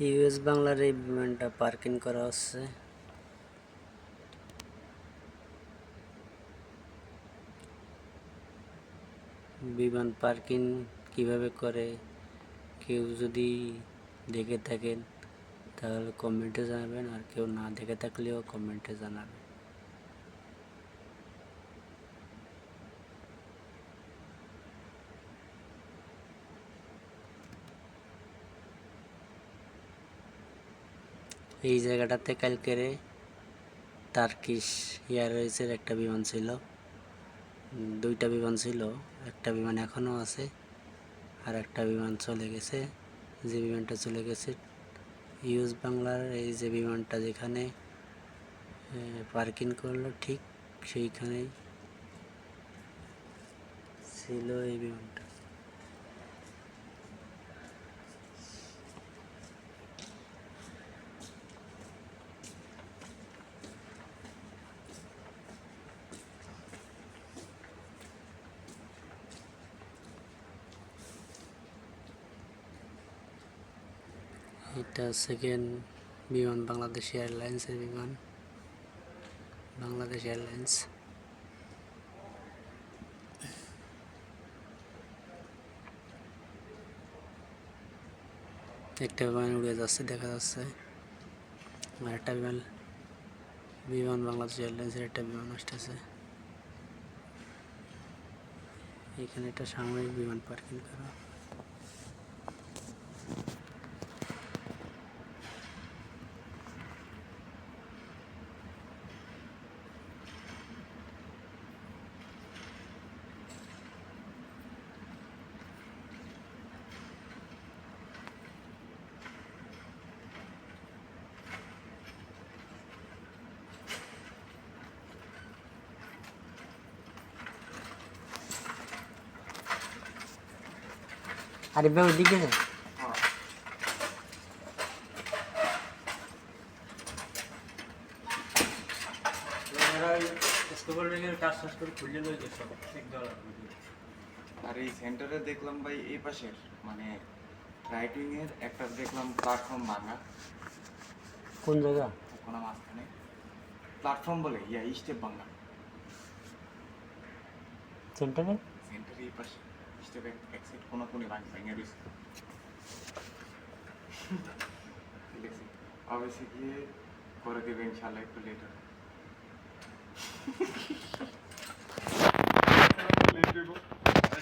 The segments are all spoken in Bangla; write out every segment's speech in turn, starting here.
ইউএস বাংলার এই বিমানটা পার্কিং করা হচ্ছে। বিমান পার্কিং কিভাবে করে কেউ যদি দেখে থাকেন তাহলে কমেন্টে জানাবেন, আর কেউ না দেখে থাকলেও কমেন্টে জানাবেন। এই জায়গাটাতে কালকেরে টার্কিশ এয়ারওয়েজের একটা বিমান ছিল, দুইটা বিমান ছিল। একটা বিমান এখনও আছে, আর একটা বিমান চলে গেছে। যে বিমানটা চলে গেছে ইউএস বাংলার এই যে বিমানটা যেখানে পার্কিং করলো ঠিক সেইখানেই ছিল এই বিমানটা। এটা সেকেন্ড বিমান, বাংলাদেশ এয়ারলাইন্সের বিমান। বাংলাদেশ এয়ারলাইন্স একটা বিমান উড়ে যাচ্ছে দেখা যাচ্ছে, আর একটা বিমান বাংলাদেশ এয়ারলাইন্সের একটা বিমান আসতেছে। এখানে একটা সামরিক বিমান পার্কিং করা। আরে ভাই ওইদিকে আর এই সেন্টারে দেখলাম ভাই এই পাশের মানে রাইটিং এর একটা দেখলাম প্ল্যাটফর্ম ভাঙা। কোন জায়গা? কোনো মাঝখানে প্ল্যাটফর্ম বলে স্টেপ ভাঙা। সেন্টারে সেন্টারে এই পাশে স্টেপ এক সাইড কোনি ভাঙা রয়েছে। দেখছি অবশ্যই গিয়ে করে দেবে ইনশাল্লাহ একটু লেটার।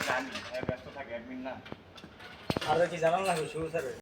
জানি ব্যস্ত থাকে অ্যাডমিন না। আর কি জানাল না শুরু স্যার